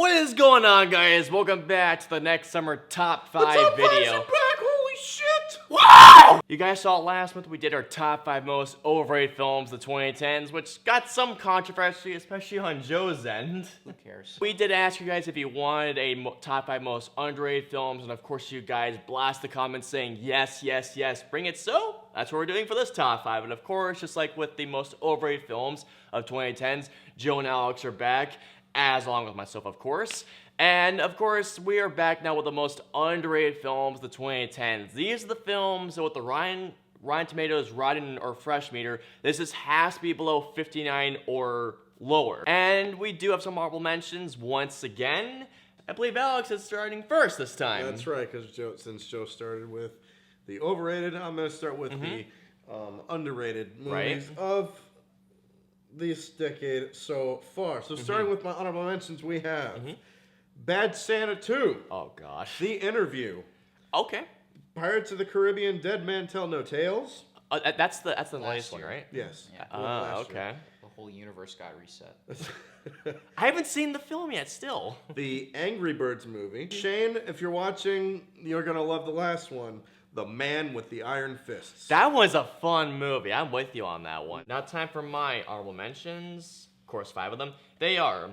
What is going on, guys? Welcome back to the next summer top 5 video. Back, holy shit! Wow! You guys saw last month we did our top 5 most overrated films of the 2010s, which got some controversy, especially on Joe's end. Who cares? We did ask you guys if you wanted a top 5 most underrated films, and of course you guys blast the comments saying yes, yes, yes, bring it. So that's what we're doing for this top 5. And of course, just like with the most overrated films of 2010s, Joe and Alex are back, as along with myself, of course. And of course, we are back now with the most underrated films of the 2010s. These are the films with the Rotten Tomatoes Rotten or Fresh meter. This has to be below 59 or lower. And we do have some honorable mentions once again. I believe Alex is starting first this time. That's right, because since Joe started with the overrated, I'm going to start with the underrated movies of this decade so far. So starting with my honorable mentions, we have Bad Santa 2. Oh gosh. The Interview. Okay. Pirates of the Caribbean, Dead Man Tell No Tales. That's the latest one, right? Yes. Yeah. Okay. The whole universe got reset. I haven't seen the film yet still. The Angry Birds movie. Shane, if you're watching, you're going to love the last one. The Man with the Iron Fists. That was a fun movie. I'm with you on that one. Now time for my honorable mentions. Of course, 5 of them. They are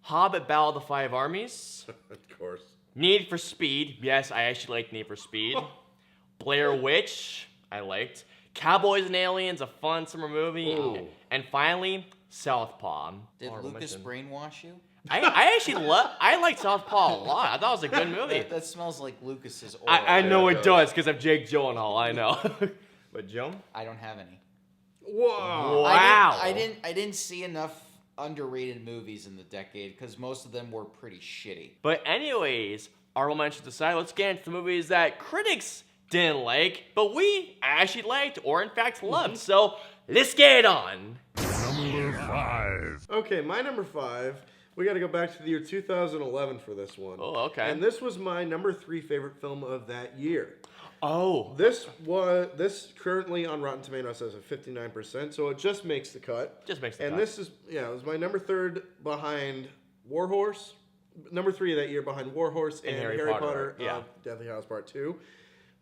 Hobbit Battle of the Five Armies. Of course. Need for Speed. Yes, I actually liked Need for Speed. Blair Witch. I liked. Cowboys and Aliens, a fun summer movie. Ooh. And finally, Southpaw. Did Honorable Lucas mention. brainwash you? I actually I liked Southpaw a lot. I thought it was a good movie. That smells like Lucas's aura. I know Yeah, it it does because of Jake Gyllenhaal. I know. But Joe? I don't have any. Whoa. Wow. I didn't see enough underrated movies in the decade because most of them were pretty shitty. But anyways, honorable mentions aside, let's get into the movies that critics didn't like, but we actually liked or in fact loved. So let's get it on. Number 5. Okay, my number 5. We got to go back to the year 2011 for this one. Oh, okay. And this was my number 3 favorite film of that year. Oh. This currently on Rotten Tomatoes has a 59%, so it just makes the cut. Just makes the and cut. this is it was my number 3 behind War Horse, number 3 of that year behind War Horse and Harry Potter Deathly Hallows Part 2.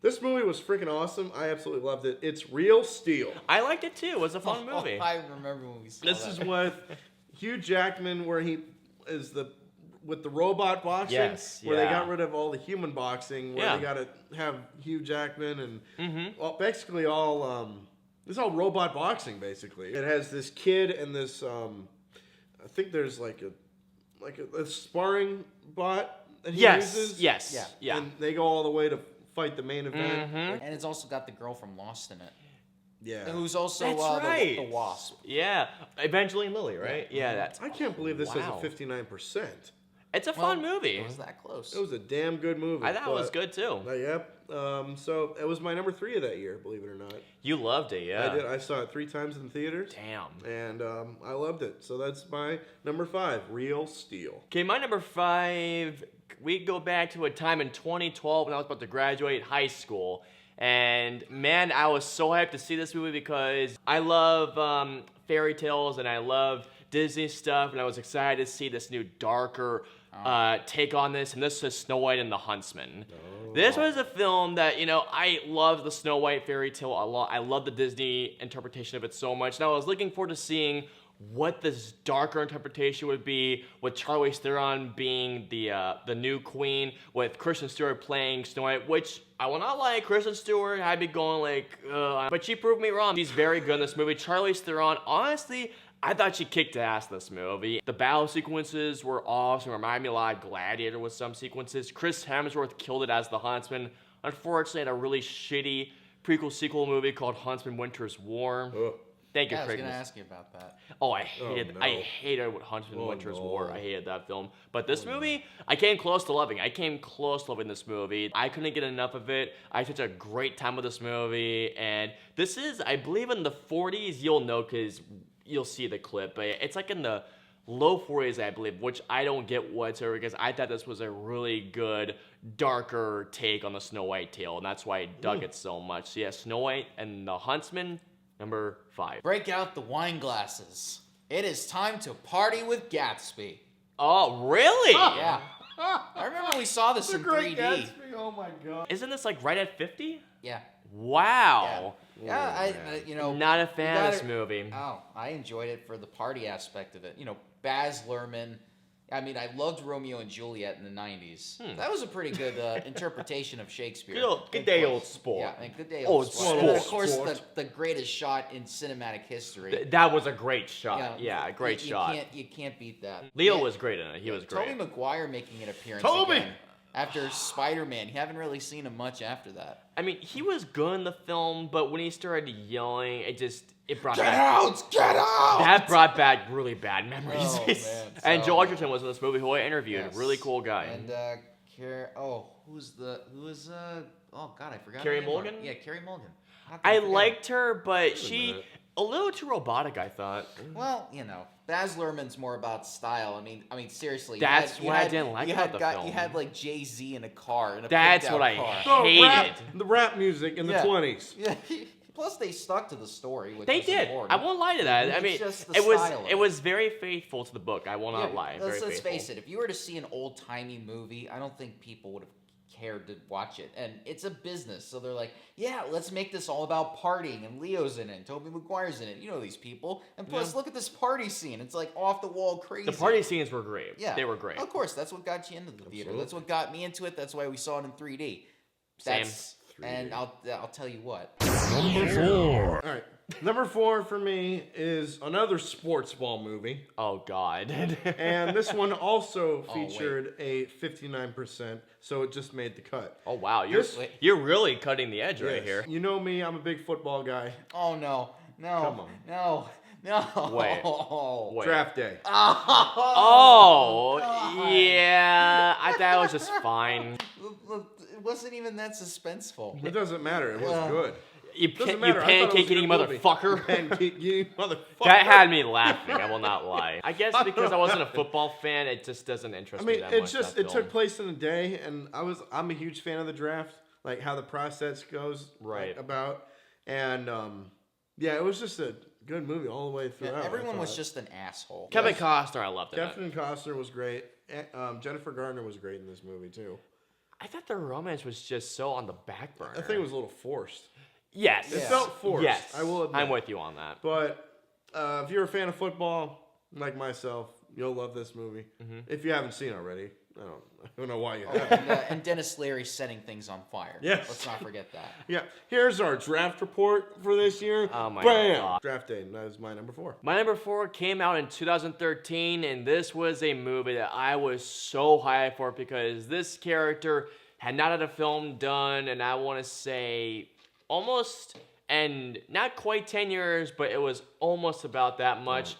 This movie was freaking awesome. I absolutely loved it. It's Real Steel. I liked it too. It was a fun movie. I remember when we saw This that. is with Hugh Jackman, where he is with the robot boxing, Yes, where they yeah. got rid of all the human boxing, where Yeah. they got to have Hugh Jackman and well, basically all it's all robot boxing. Basically, it has this kid and this I think there's like a sparring bot that he uses. Yes. Yeah. And they go all the way to fight the main event. And it's also got the girl from Lost in it. Yeah. Who's also That's right. the Wasp. Yeah. Evangeline Lilly, right? Yeah, that's. I can't believe this Wow. has a 59%. It's a fun movie. It was that close. It was a damn good movie. I thought it was but- good too. Yep. So it was my number 3 of that year, believe it or not. You loved it, yeah. I did. I saw it 3 times in theaters. Damn. And I loved it. So that's my number 5, Real Steel. Okay, my number 5, we go back to a time in 2012 when I was about to graduate high school. And man, I was so hyped to see this movie because I love fairy tales and I love Disney stuff. And I was excited to see this new darker take on this. And this is Snow White and the Huntsman. Oh. This was a film that, I love the Snow White fairy tale a lot. I love the Disney interpretation of it so much. And I was looking forward to seeing what this darker interpretation would be, with Charlize Theron being the new queen, with Kristen Stewart playing Snow White, which I will not lie, Kristen Stewart had me going like, but she proved me wrong. She's very good in this movie. Charlize Theron, honestly, I thought she kicked ass in this movie. The battle sequences were awesome, reminded me a lot of Gladiator with some sequences. Chris Hemsworth killed it as the Huntsman. Unfortunately, had a really shitty prequel-sequel movie called Huntsman Winter's War. Ugh. Thank you, Yeah, I was Craig. going to ask you about that. Oh, I hated no. I hated Huntsman Winter's no. War. I hated that film. But this movie, I came close to loving. I came close to loving this movie. I couldn't get enough of it. I had such a great time with this movie. And this is, I believe, in the 40s. You'll know because you'll see the clip. But it's like in the low 40s, I believe, which I don't get whatsoever because I thought this was a really good, darker take on the Snow White tale. And that's why I dug it so much. So yeah, Snow White and the Huntsman, number 5. Break out the wine glasses. It is time to party with Gatsby. Oh, really? Yeah. I remember we saw this The in Great 3D. Gatsby. Oh my god. Isn't this like right at 50? Yeah. Wow. Yeah, Not a fan of gotta- this movie. Oh, I enjoyed it for the party aspect of it. Baz Luhrmann. I mean, I loved Romeo and Juliet in the 90s. That was a pretty good interpretation of Shakespeare. Good day, old sport. Yeah, and good day, Old old sport. And then, of sport. course, the greatest shot in cinematic history. That was a great shot. Yeah, great you shot. You can't beat that. Leo Yeah, was great in it. He was great. Tobey Maguire making an appearance Toby! again after Spider-Man. You haven't really seen him much after that. I mean, he was good in the film, but when he started yelling, it brought Get back. out! Get out! That brought back really bad memories. Oh, man. And So- Joe Edgerton was in this movie, who I interviewed. Yes. Really cool guy. And oh god, I forgot. Carey her name Mulligan? already. Yeah, Carey Mulligan. How could I forget liked her, but a she minute. a little too robotic, I thought. her? Well, Baz Luhrmann's more about style. I mean, seriously. That's what I didn't like you about had the guy- film. You had like Jay-Z in a car. In a That's pimped-out what I car. hate. The rap music in the Yeah. 20s. Yeah. Plus, they stuck to the story, which They was did. important. I won't lie to that. I It's mean, just the it was style of it it. was very faithful to the book. I will not Yeah, lie. Let's Very faithful. face it. If you were to see an old-timey movie, I don't think people would have cared to watch it. And it's a business, so they're like, yeah, let's make this all about partying. And Leo's in it, and Tobey Maguire's in it. You know these people. And plus, look at this party scene. It's like off-the-wall crazy. The party scenes were great. Yeah, They were great. Of course, that's what got you into the theater. Absolutely. That's what got me into it. That's why we saw it in 3D. Same. And I'll tell you what. Number 4. All right. Number 4 for me is another sports ball movie. Oh God. And this one also Oh, wait. featured a 59%, so it just made the cut. Oh wow, This- you're really cutting the edge right Yes. here. You know me, I'm a big football guy. Oh no, Come on. no. Wait. Draft day. Oh, God. yeah. I thought it was just fine. Look, it wasn't even that suspenseful. It doesn't matter. It was Yeah. good. You, Doesn't you matter. I thought it was a pancake eating good movie. motherfucker. Pancake eating motherfucker. That had me laughing. I will not lie. I guess because I wasn't a football fan, it just doesn't interest I me mean, that it much. just that it film. took place in a day, and I'm a huge fan of the draft, like how the process goes Right. about, and yeah, it was just a good movie all the way throughout. Yeah, everyone I was thought. just an asshole. Kevin Costner, I loved it. Kevin Costner was great. Jennifer Garner was great in this movie too. I thought the romance was just so on the back burner. I think it was a little forced. Yes. It Yeah. felt forced. Yes. I will admit. I'm with you on that. But if you're a fan of football, like myself, you'll love this movie. Mm-hmm. If you haven't seen it already, I don't know why you Oh, haven't. and Dennis Leary setting things on fire. Yes. Let's not forget that. Yeah, here's our draft report for this year. Oh my Bam! God. Draft day. And that is my number 4. My number 4 came out in 2013, and this was a movie that I was so hyped for because this character had not had a film done, and I want to say almost, and not quite 10 years, but it was almost about that much.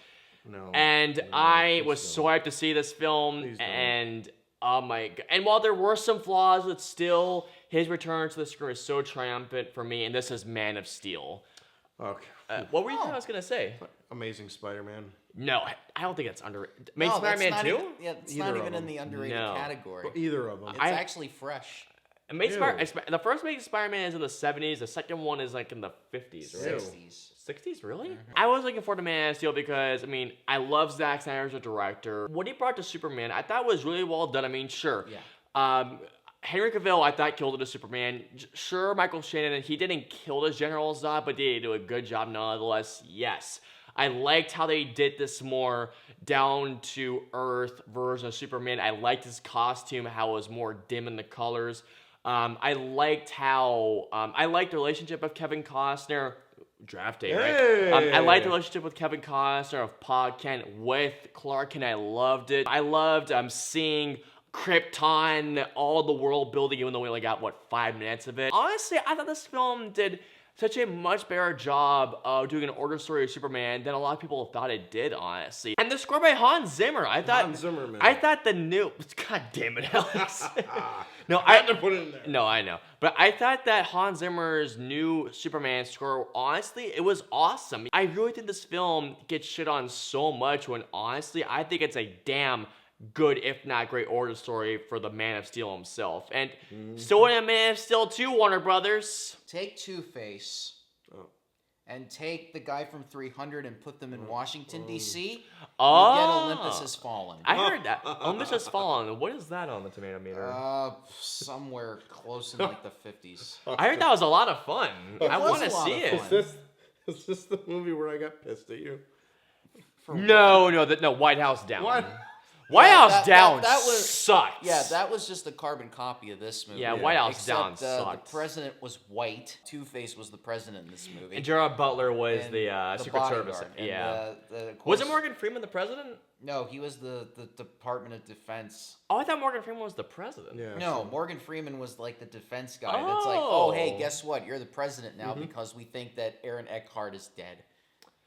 No. And no, I please was don't. so hyped to see this film, Please don't. and oh my god! And while there were some flaws, it's still his return to the screen is so triumphant for me. And this is Man of Steel. Okay. What were you I was gonna say? Amazing Spider-Man. No, I don't think it's underrated. Made No, that's Spider-Man not 2? even- Yeah, it's Either not of even in them. the underrated No. category. Well, either of them. It's I- actually fresh. Amazing Ew. the first Amazing Spider-Man is in the 70s. The second one is like in the 50s, right? Ew. 60s. 60s, really? I was looking forward to Man of Steel because, I mean, I love Zack Snyder as a director. What he brought to Superman, I thought was really well done. I mean, sure. Yeah. Henry Cavill, I thought, killed it as Superman. Sure, Michael Shannon, he didn't kill it as General Zod, but did do a good job nonetheless. Yes. I liked how they did this more down to earth version of Superman. I liked his costume, how it was more dim in the colors. I liked how I liked the relationship of Kevin Costner. Draft day, right? I liked the relationship with Kevin Costner of Pa Kent with Clark Kent. I loved it. I loved seeing Krypton, all the world building, even though we only got, 5 minutes of it. Honestly, I thought this film did such a much better job of doing an origin story of Superman than a lot of people thought it did, honestly. And the score by Hans Zimmer, I thought... Hans Zimmer, man. I thought the new... God damn it, Alex. No, I had to put it in there. No, I know. But I thought that Hans Zimmer's new Superman score, honestly, it was awesome. I really think this film gets shit on so much when, honestly, I think it's a damn good, if not great, origin story for the Man of Steel himself. And still in a Man of Steel 2, Warner Brothers. Take Two-Face Oh. and take the guy from 300 and put them in Washington, D.C., Oh. you get Olympus Has Fallen. I heard that. Olympus Has Fallen. What is that on the tomato meter? Somewhere close in like the 50s. I heard that was a lot of fun. I was want a to lot see of it. fun. Is this the movie where I got pissed at you? No, White House Down. What? White Yeah, House that Down was- sucks. Yeah, that was just a carbon copy of this movie. Yeah, White House Except, Down the sucked. president was white. Two-Face was the president in this movie. And Gerard Butler was And the Secret Service. bodyguard. And, Yeah. of course- Wasn't Morgan Freeman the president? No, he was the Department of Defense. Oh, I thought Morgan Freeman was the president. Yeah. No, Morgan Freeman was like the defense guy. That's like, oh, hey, Oh. guess what? You're the president now because we think that Aaron Eckhart is dead.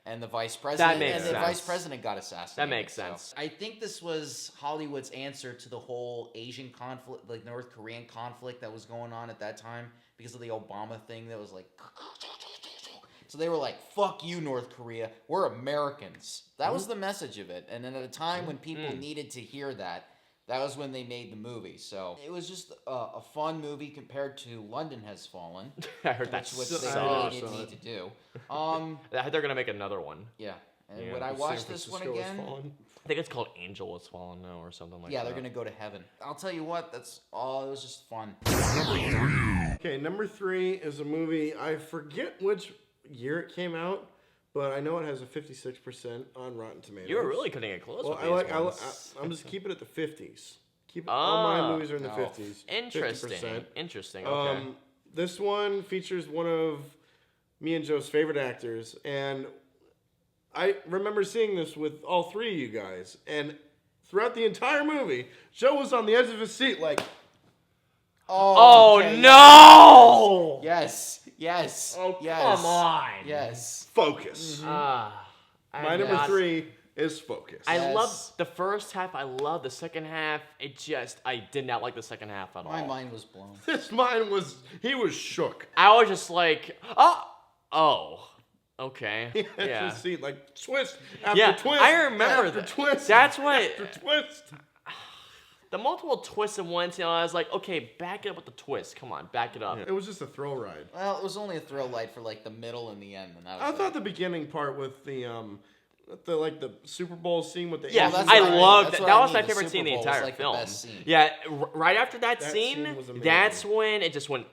And the vice president makes and the sense. vice president got assassinated. That makes so. sense. I think this was Hollywood's answer to the whole Asian conflict, like North Korean conflict that was going on at that time because of the Obama thing that was like. So they were like, fuck you, North Korea. We're Americans. That was the message of it. And then at a time when people needed to hear that, that was when they made the movie. So it was just a fun movie compared to London Has Fallen, I heard that which they sucked. really didn't need to do. I heard they're gonna make another one. Yeah. And Yeah. would I San watch this one Francisco Has again? Fallen. I think it's called Angel Has Fallen now or something like that. Yeah, they're gonna go to heaven. I'll tell you what, that's all. It was just fun. Okay, number 3 is a movie. I forget which year it came out, but I know it has a 56% on Rotten Tomatoes. You were really cutting it close. Well, with these ones. I'm just keeping it at the 50s. All my movies are in the Oh, 50s. Interesting. 50%. Interesting. Okay. This one features one of me and Joe's favorite actors, and I remember seeing this with all 3 of you guys, and throughout the entire movie, Joe was on the edge of his seat like, Oh okay, no! Yes. Yes. Oh yes. come on! Yes. focus. My My number 3 is Focus. I Yes. love the first half. I love the second half. I did not like the second half at all. My mind was blown. This mine was, he was shook. I was just like, oh, okay, He had yeah, his seat like twist after yeah. twist. I remember after that. twist. That's what after twist. the multiple twists in one scene. I was like, okay, back it up with the twist. Come on, back it up. It was just a thrill ride. Well, it was only a thrill light for like the middle and the end, and that was I it. thought the beginning part with the Super Bowl scene with the Yeah, that's I what I mean. loved That's that. what That I was my mean. The favorite scene in the Super Bowl was, entire like, the film. best scene. Yeah, right after that That scene, scene was amazing. that's when it just went.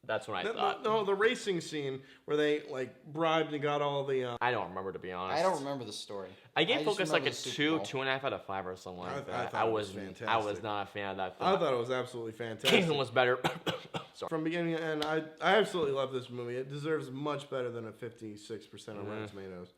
That's when I thought. No, the racing scene where they like bribed and got all the. I don't remember, to be honest. I don't remember the story. I gave just Focus like remember a the Super 2, Bowl. 2.5 out of 5 or something like I that. thought it was I fantastic. was not a fan of that I film. thought it was absolutely fantastic. Kingdom was better. Sorry. From beginning to end, I absolutely love this movie. It deserves much better than a 56% on Rotten Tomatoes.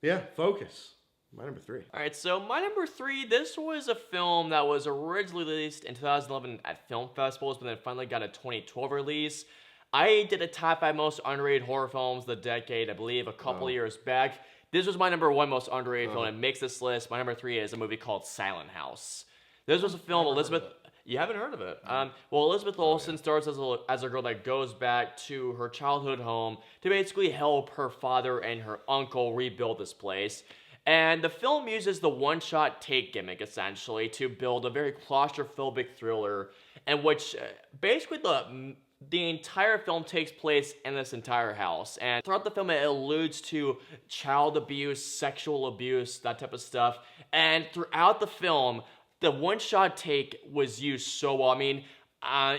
Yeah, Focus. My number 3. All right, so my number 3, this was a film that was originally released in 2011 at film festivals, but then finally got a 2012 release. I did a top 5 most underrated horror films of the decade, I believe, a couple of years back. This was my number 1 most underrated film. It makes this list. My number 3 is a movie called Silent House. This was a film Elizabeth. You haven't heard of it? Well, Elizabeth Olsen stars as a girl that goes back to her childhood home to basically help her father and her uncle rebuild this place. And the film uses the one-shot take gimmick, essentially, to build a very claustrophobic thriller, in which basically the entire film takes place in this entire house. And throughout the film, it alludes to child abuse, sexual abuse, that type of stuff. And throughout the film, the one-shot take was used so well. I mean,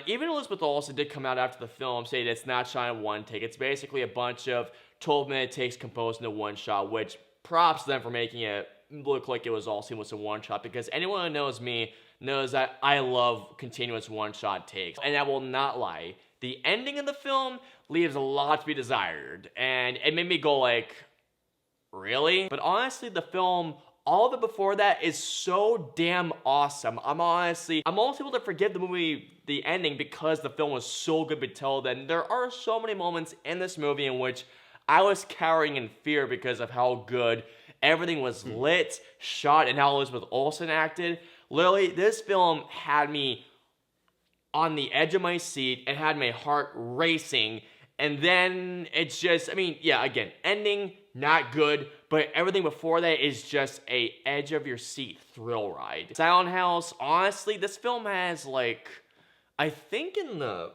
even Elizabeth Olsen did come out after the film saying it's not shot in one take. It's basically a bunch of 12-minute takes composed into one shot, which props to them for making it look like it was all seamless in one shot, because anyone who knows me knows that I love continuous one-shot takes. And I will not lie, the ending of the film leaves a lot to be desired, and it made me go like, really? But honestly, the film, all of it before that is so damn awesome. I'm almost able to forgive the movie, the ending, because the film was so good to tell. Then there are so many moments in this movie in which I was cowering in fear because of how good everything was lit, shot, and how Elizabeth Olsen acted. Literally, this film had me on the edge of my seat. It had my heart racing. And then it's just, I mean, yeah, again, ending, not good, but everything before that is just a edge of your seat thrill ride. Silent House, honestly, this film has like, I think in the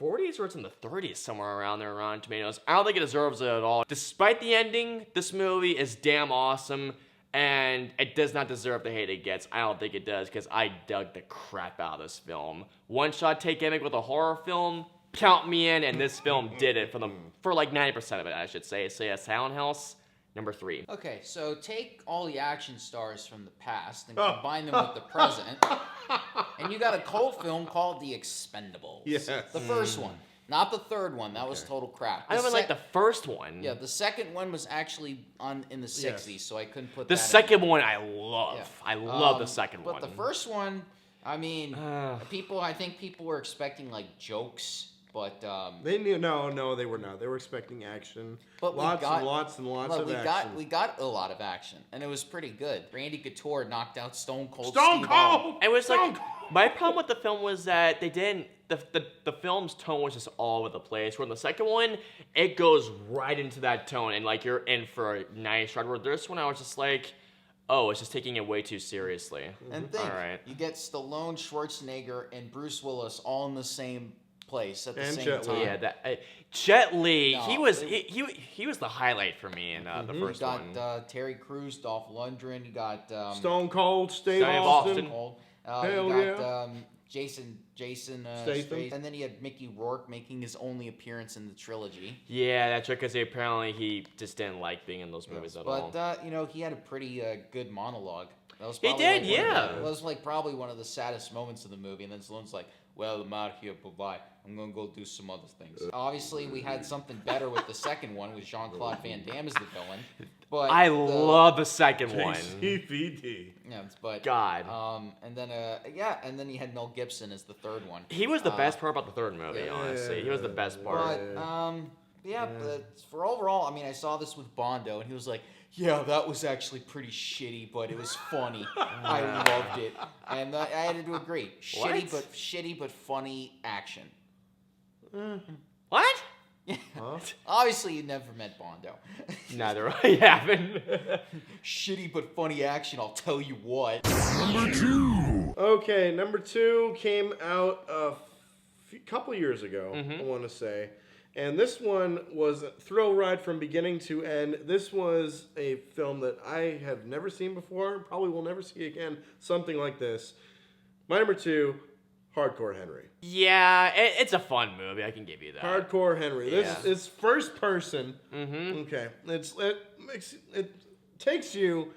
40s or it's in the 30s, somewhere around there, Rotten Tomatoes. I don't think it deserves it at all. Despite the ending, this movie is damn awesome, and it does not deserve the hate it gets. I don't think it does, because I dug the crap out of this film. One-shot take gimmick with a horror film, count me in, and this film did it for like 90% of it, I should say. So yeah, Silent House, number 3. Okay, so take all the action stars from the past and combine them with the present, and you got a cult film called The Expendables. Yes. The first one, not the third one. That was total crap. I don't even like the first one. Yeah, the second one was actually in the 60s, so I couldn't put The that second in. one I love. Yeah. I love the second one. But the first one, I mean, I think people were expecting like jokes. But they knew no, they were not. They were expecting action. But lots we got, and lots and lots of action. We got a lot of action, and it was pretty good. Randy Couture knocked out Stone Cold. Stone Cold. It was like my problem with the film was that they didn't. The film's tone was just all over the place. Where in the second one, it goes right into that tone, and like you're in for a nice ride. Where this one, I was just like, oh, it's just taking it way too seriously. And think, all right. You get Stallone, Schwarzenegger, and Bruce Willis all in the same place at the And same Jet time. Li. Yeah, Jet Li. No, he was the highlight for me in the first You one. got Terry Crews, Dolph Lundgren. You got Stone Cold, Steve Steve Austin. Austin. Cold. Hell You got Jason Statham. Statham. And then you had Mickey Rourke making his only appearance in the trilogy. Yeah, that's right. Because apparently he just didn't like being in those movies at all. But he had a pretty good monologue. That was He probably did, like yeah. It was like probably one of the saddest moments of the movie, and then Stallone's like, "Well, I'm out here, bye-bye. I'm gonna go do some other things." Obviously, we had something better with the second one, with Jean-Claude Van Damme as the villain. But I love the second one. CVD. Yeah, but God. and then you had Mel Gibson as the third one. He was the best part about the third movie, yeah. honestly. He was the best part. But but for overall, I mean, I saw this with Bondo, and he was like, "Yeah, that was actually pretty shitty, but it was funny. I loved it," and I had to agree. Shitty but funny action. What? Huh? Obviously, you never met Bondo. Neither I haven't. Shitty but funny action. I'll tell you what. Number 2. Okay, number 2 came out a couple years ago, I want to say. And this one was a thrill ride from beginning to end. This was a film that I have never seen before, probably will never see again, something like this. My number 2, Hardcore Henry. Yeah, it's a fun movie. I can give you that. Hardcore Henry. This Yeah. is first person. Okay. It takes you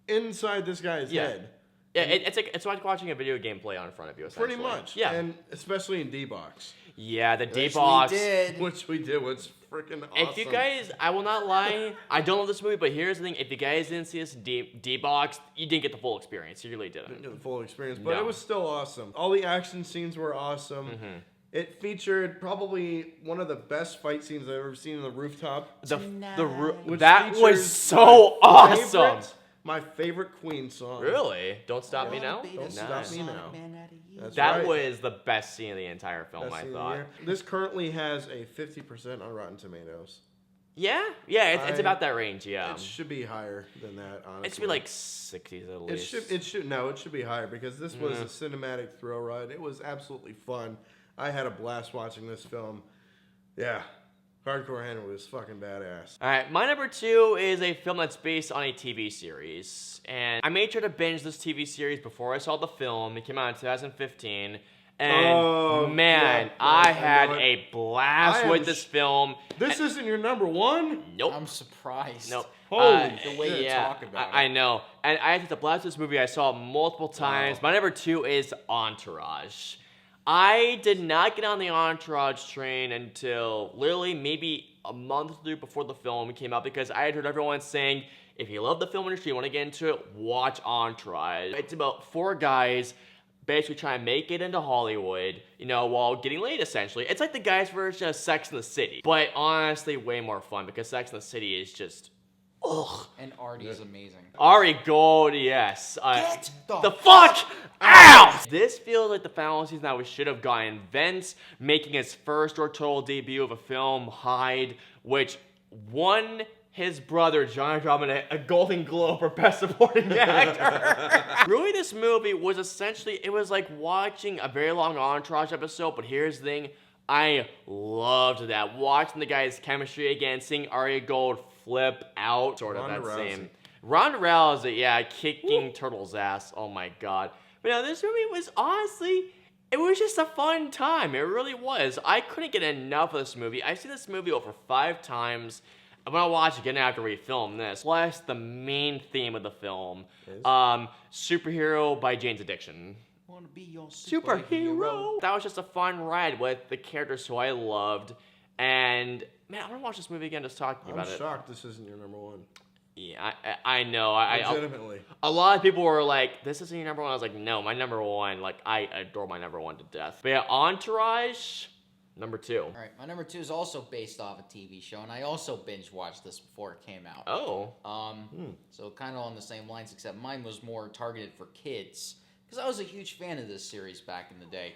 inside this guy's head. Yeah, it's like watching a video game play on in front of you, essentially. Pretty much. Yeah. And especially in D-Box. Yeah, the Which D-Box. we did. Which we did. Was freaking awesome. If you guys, I will not lie, I don't love this movie, but here's the thing. If you guys didn't see this D-Box, you didn't get the full experience. You really didn't. Didn't get the full experience, but No. it was still awesome. All the action scenes were awesome. It featured probably one of the best fight scenes I've ever seen on the rooftop. Which That features was so awesome. My favorite Queen song. Really? Don't Stop Me Now? Don't Stop Me Now. That's That right. was the best scene of the entire film, Best I scene of the thought. year. This currently has a 50% on Rotten Tomatoes. Yeah, it's about that range, yeah. It should be higher than that, honestly. It should be like 60s at least. It should be higher because this was a cinematic thrill ride. It was absolutely fun. I had a blast watching this film. Yeah. Hardcore Henry was fucking badass. Alright, my number 2 is a film that's based on a TV series. And I made sure to binge this TV series before I saw the film. It came out in 2015. And man, I had a blast with this film. This isn't your number 1? Nope. I'm surprised. Nope. Holy the way you talk about it. I know. And I had to blast this movie. I saw it multiple times. My number 2 is Entourage. I did not get on the Entourage train until literally maybe a month or two before the film came out because I had heard everyone saying, if you love the film industry, you want to get into it, watch Entourage. It's about 4 guys basically trying to make it into Hollywood, while getting laid, essentially. It's like the guys' version of Sex and the City, but honestly way more fun because Sex and the City is just, ugh. And Artie's amazing. Ari Gold, yes. Get the fuck out! This feels like the final season that we should have gotten. Vince making his first directorial debut of a film, Hyde, which won his brother, Johnny Drummond, a Golden Globe for Best Supporting Actor. Really, this movie was essentially, it was like watching a very long Entourage episode, but here's the thing, I loved that. Watching the guys' chemistry again, seeing Arya Gold flip out, sort of Ronda that Rousey. same. Ronda Rousey, yeah, kicking Turtle's ass. Oh my god. But no, this movie was honestly, it was just a fun time. It really was. I couldn't get enough of this movie. I've seen this movie over 5 times. I'm gonna watch it again after we film this. Plus, the main theme of the film, Superhero by Jane's Addiction. Wanna be your Superhero. That was just a fun ride with the characters who I loved. And, man, I'm gonna watch this movie again just talking about it. I'm shocked this isn't your number one. Yeah, I know. Legitimately. A lot of people were like, this isn't your number one. I was like, no, my number one. Like, I adore my number one to death. But yeah, Entourage, number 2. All right, my number 2 is also based off a TV show, and I also binge watched this before it came out. Oh. So kind of on the same lines, except mine was more targeted for kids, because I was a huge fan of this series back in the day.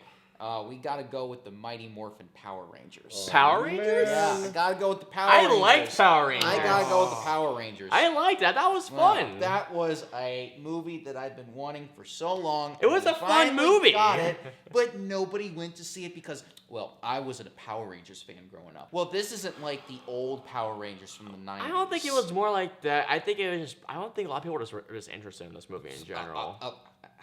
We gotta go with the Mighty Morphin Power Rangers. Power Rangers? Yeah, I gotta go with the Power Rangers. I like Power Rangers. I gotta go with the Power Rangers. I liked that. That was fun. That was a movie that I've been wanting for so long. It was and a fun finally movie. Got it, but nobody went to see it because, well, I wasn't a Power Rangers fan growing up. Well, this isn't like the old Power Rangers from the 90s. I don't think it was more like that. I think it was just, I don't think a lot of people were just interested in this movie in general.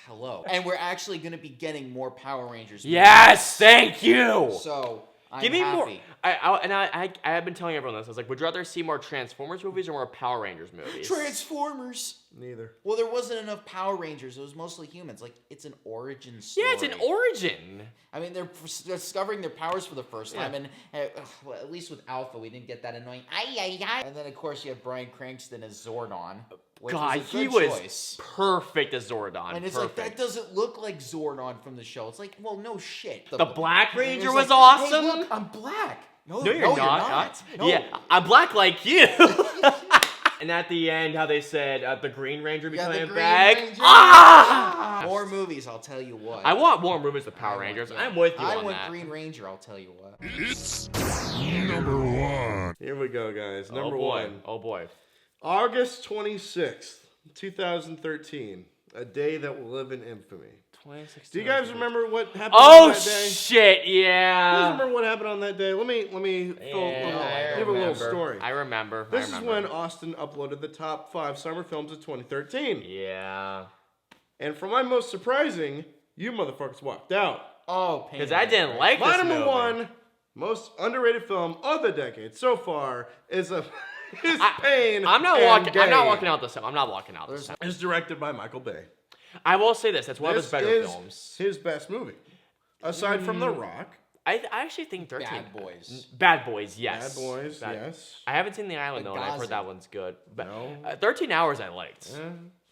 Hello. And we're actually going to be getting more Power Rangers movies. Yes, thank you. So, I'm Give me happy. more. I have been telling everyone this. I was like, would you rather see more Transformers movies or more Power Rangers movies? Transformers. Neither. Well, there wasn't enough Power Rangers. It was mostly humans. Like, it's an origin story. Yeah, it's an origin. I mean, they're discovering their powers for the first time, and well, at least with Alpha, we didn't get that annoying ay. And then, of course, you have Bryan Cranston as Zordon. Which God, was a he good was choice. perfect as Zordon. And it's like, that doesn't look like Zordon from the show. It's like, well, no shit. The Black Ranger it's was like, awesome. Hey, look, I'm black. No, you're not. No. Yeah, I'm black like you. And at the end, how they said the Green Ranger be Yeah, the coming Green back. Ranger. Ah! More movies, I'll tell you what. I want more movies with Power Rangers. I'm with you I on want that. Green Ranger, I'll tell you what. It's number 1. Here we go, guys. Number oh boy. 1. Oh boy. August 26th, 2013. A day that will live in infamy. 2016. Do you guys remember what happened Oh on that day? shit! You guys Yeah. remember what happened on that day? Let me give a little story. I remember. This is when Austin uploaded the top 5 summer films of 2013. Yeah. And for my most surprising, you motherfuckers walked out. Oh, pain. Because I didn't like My this number movie. 1 most underrated film of the decade so far is Pain. I'm not and walking. I'm not Gain. walking out this time. I'm not walking out this time. It's directed by Michael Bay. I will say this. That's one of his This better is films. his best movie, aside from The Rock. I actually think 13. Bad Boys. Bad Boys, yes. Bad Boys, yes. I haven't seen The Island though, and I've Benghazi. heard that one's good. But No. 13 Hours I liked.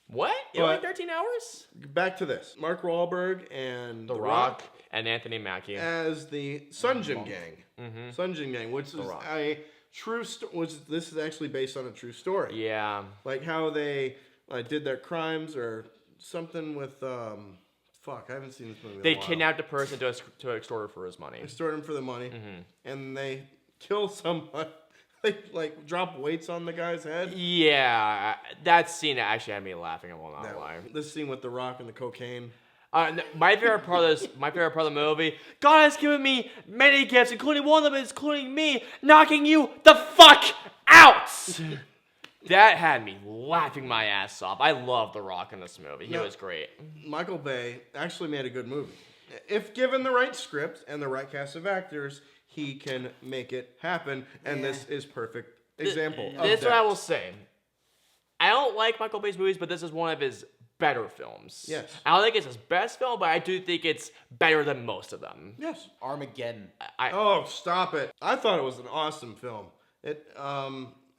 What? You But- like 13 Hours? Back to this: Mark Wahlberg and The Rock and Anthony Mackie. as the Sunjin Gang. Sunjin Gang, which is Rock. a true. This is actually based on a true story. Yeah. Like how they did their crimes or something with fuck. I haven't seen this movie. They in a while. kidnapped a person to extort her for his money. Extort him for the money, and they kill someone. They like drop weights on the guy's head. Yeah, that scene actually had me laughing. I will not lie. This scene with the Rock and the cocaine. My favorite part of this, my favorite part of the movie. God has given me many gifts, including one of them, including me knocking you the fuck out. That had me laughing my ass off. I love The Rock in this movie. He was great. Michael Bay actually made a good movie. If given the right script and the right cast of actors, he can make it happen. And this is perfect example of This is that. what I will say. I don't like Michael Bay's movies, but this is one of his better films. Yes. I don't think it's his best film, but I do think it's better than most of them. Yes. Armageddon. Oh, stop it. I thought it was an awesome film. It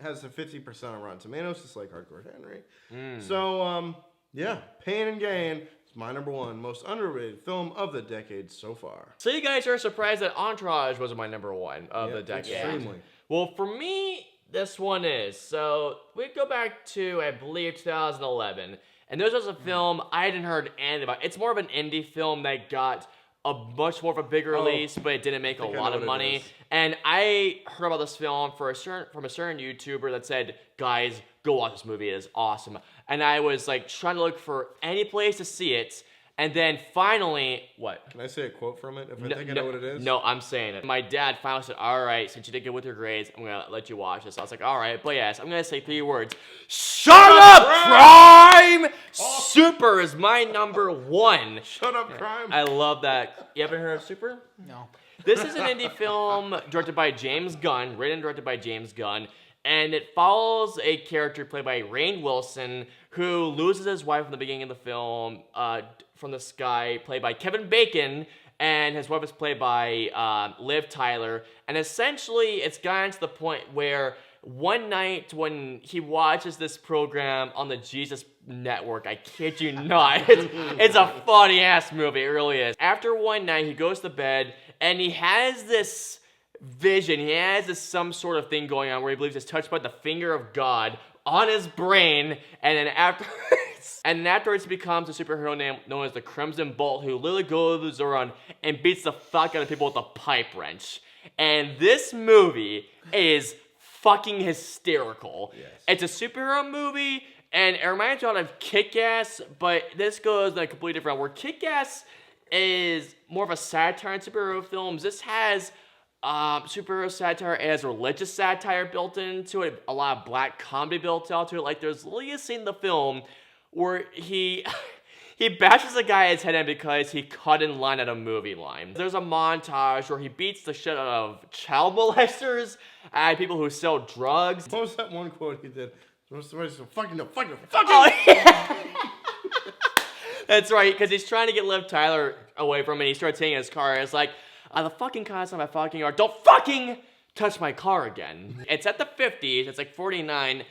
has a 50% on Rotten Tomatoes, just like Hardcore Henry. So, yeah, Pain and Gain is my number 1 most underrated film of the decade so far. So you guys are surprised that Entourage was my number 1 of the Yep, decade. extremely. Well, for me, this one is. So we go back to, I believe, 2011. And this was a film I hadn't heard anything about. It's more of an indie film that got a much more of a big release, but it didn't make a think I lot know of what it money. is. And I heard about this film from a certain YouTuber that said, guys, go watch this movie. It is awesome. And I was like trying to look for any place to see it. And then finally, what? Can I say a quote from it if I think I know what it is? No, I'm saying it. My dad finally said, all right, since you did good with your grades, I'm going to let you watch this. I was like, all right, but yes, I'm going to say 3 words. Shut up, crime! Super is my number 1. Shut up, crime. I love that. You haven't heard of Super? No. This is an indie film directed by James Gunn, written and directed by James Gunn, and it follows a character played by Rainn Wilson who loses his wife in the beginning of the film from this guy played by Kevin Bacon, and his wife is played by Liv Tyler. And essentially, it's gotten to the point where one night when he watches this program on the Jesus Network, I kid you not, it's a funny-ass movie, it really is. After one night, he goes to bed, and he has this vision, he has this some sort of thing going on where he believes he's touched by the finger of God on his brain, and then afterwards he becomes a superhero known as the Crimson Bolt, who literally goes around and beats the fuck out of people with a pipe wrench. And this movie is fucking hysterical. Yes. It's a superhero movie, and it reminds me a lot of Kick-Ass, but this goes in a completely different where Kick-Ass is more of a satire in superhero films. This has superhero satire, it has religious satire built into it, a lot of black comedy built into it. Like, there's literally a scene in the film where he bashes a guy his head in because he cut in line at a movie line. There's a montage where he beats the shit out of child molesters, people who sell drugs. What was that one quote he did? Fucking. Oh, yeah. That's right, because he's trying to get Liv Tyler away from him, and he starts taking his car, and it's like, the fucking cops on my fucking yard, don't fucking touch my car again. It's at the 50s, it's like 49.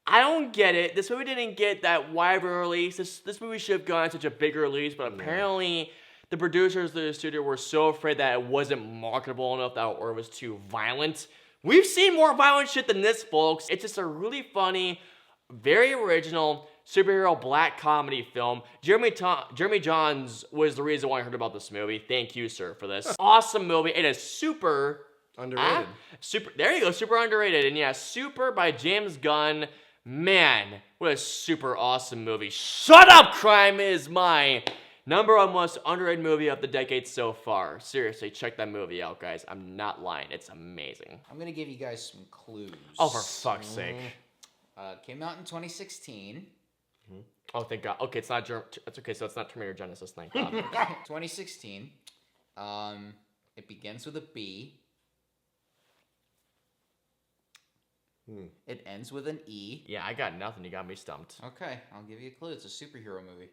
I don't get it. This movie didn't get that wide release. This movie should have gotten such a bigger release, but apparently the producers of the studio were so afraid that it wasn't marketable enough or it was too violent. We've seen more violent shit than this, folks. It's just a really funny, very original superhero black comedy film. Jeremy Johns was the reason why I heard about this movie. Thank you, sir, for this. Awesome movie. It is super underrated. There you go, super underrated. And yeah, Super by James Gunn. Man, what a super awesome movie. Shut Up, Crime is my number 1 most underrated movie of the decade so far. Seriously, check that movie out, guys. I'm not lying. It's amazing. I'm going to give you guys some clues. Oh, for fuck's sake. Came out in 2016. Oh, thank God. Okay, it's not It's okay, so it's not Terminator Genesis, thank God. 2016. It begins with a B. It ends with an E. Yeah, I got nothing. You got me stumped. Okay, I'll give you a clue. It's a superhero movie.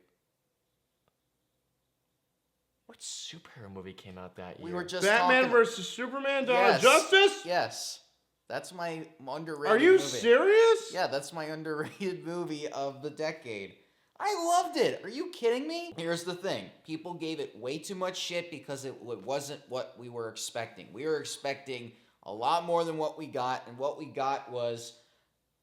What superhero movie came out that year? We were just Batman vs. Superman, Dawn of Justice? Yes. That's my underrated Are you movie. serious? Yeah, that's my underrated movie of the decade. I loved it. Are you kidding me? Here's the thing. People gave it way too much shit because it wasn't what we were expecting. We were expecting a lot more than what we got, and what we got was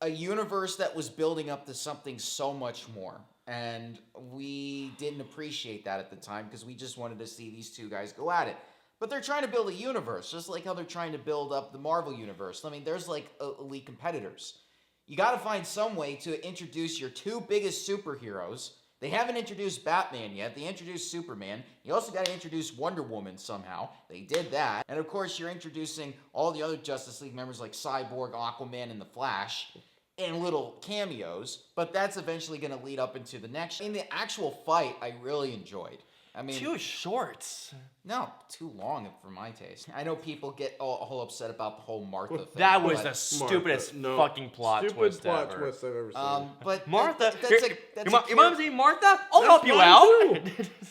a universe that was building up to something so much more. And we didn't appreciate that at the time because we just wanted to see these two guys go at it. But they're trying to build a universe, just like how they're trying to build up the Marvel universe. I mean, there's like elite competitors. You got to find some way to introduce your 2 biggest superheroes. They haven't introduced Batman yet. They introduced Superman. You also got to introduce Wonder Woman somehow. They did that. And of course, you're introducing all the other Justice League members like Cyborg, Aquaman, and The Flash in little cameos. But that's eventually going to lead up into the next. In the actual fight, I really enjoyed. I mean, too short. No, too long for my taste. I know people get all upset about the whole Martha thing. That was the stupidest fucking plot twist ever. Stupid plot twist I've ever seen. But Martha, that's your mom's name Martha? I'll help you out.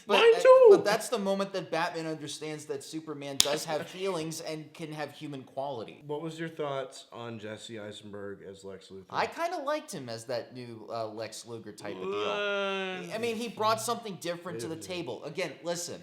Mine too. But that's the moment that Batman understands that Superman does have feelings and can have human quality. What was your thoughts on Jesse Eisenberg as Lex Luthor? I kind of liked him as that new Lex Luger type of deal. I mean, he brought something different to the table. Again, listen.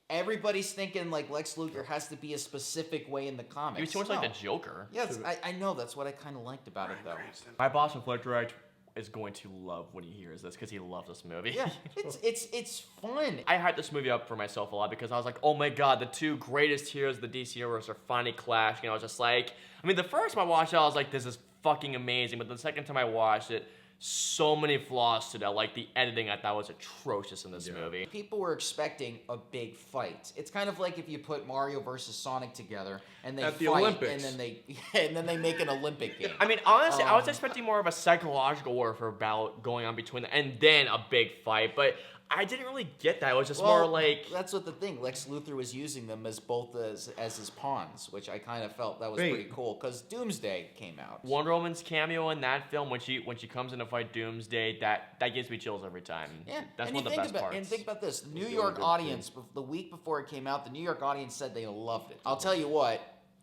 Everybody's thinking like Lex Luthor has to be a specific way in the comics. He was too much like the Joker. Yes, I know. That's what I kind of liked about it, though. My boss in Flight Direct is going to love when he hears this because he loves this movie. Yeah, it's fun. I hyped this movie up for myself a lot because I was like, oh my God, the 2 greatest heroes of the DC universe are finally clashing. I was just like, I mean, the first time I watched it, I was like, this is fucking amazing. But the second time I watched it, so many flaws to that. Like the editing, I thought was atrocious in this movie. People were expecting a big fight. It's kind of like if you put Mario versus Sonic together and they At the fight Olympics. and then they make an Olympic game. I mean, honestly, I was expecting more of a psychological warfare battle going on between them, and then a big fight, but I didn't really get that. It was just more like... That's what the thing. Lex Luthor was using them as both as his pawns, which I kind of felt that was pretty cool, because Doomsday came out. Wonder Woman's cameo in that film, when she comes in to fight Doomsday, that gives me chills every time. Yeah, That's and one of the best parts. And think about this. The New York audience, the week before it came out, the New York audience said they loved it. I'll tell you what,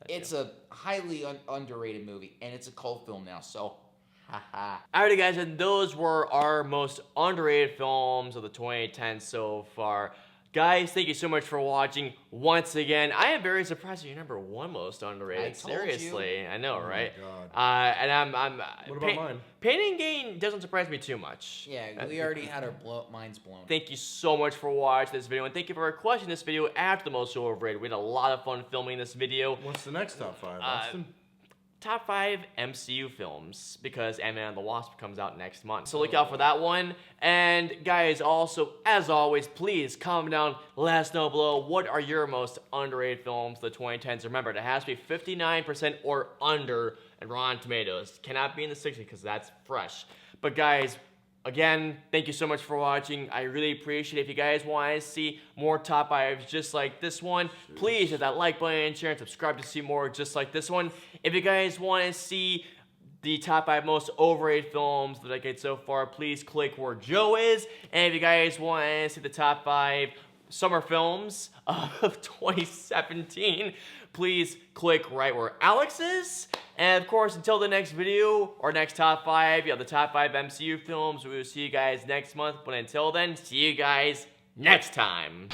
it's a highly underrated movie, and it's a cult film now, so... Alrighty guys, and those were our most underrated films of the 2010s so far. Guys, thank you so much for watching once again. I am very surprised that you're number one most underrated. I told Seriously, you. I know, right? God. And I'm. What about mine? Pain and Gain doesn't surprise me too much. Yeah, we already had our minds blown. Thank you so much for watching this video, and thank you for requesting this video after the most overrated. We had a lot of fun filming this video. What's the next top 5, Austin? Top 5 MCU films, because Ant-Man and the Wasp comes out next month. So look out for that one. And guys, also, as always, please comment down, let us know below, what are your most underrated films of the 2010s. Remember, it has to be 59% or under in Rotten Tomatoes. Cannot be in the 60s because that's fresh. But guys, again, thank you so much for watching. I really appreciate it. If you guys want to see more top 5s just like this one, please hit that like button and share and subscribe to see more just like this one. If you guys want to see the top 5 most overrated films that I get so far, please click where Joe is. And if you guys want to see the top 5 summer films of 2017, please click right where Alex is. And of course, until the next video or next top 5, you have the top 5 MCU films. We will see you guys next month. But until then, see you guys next time.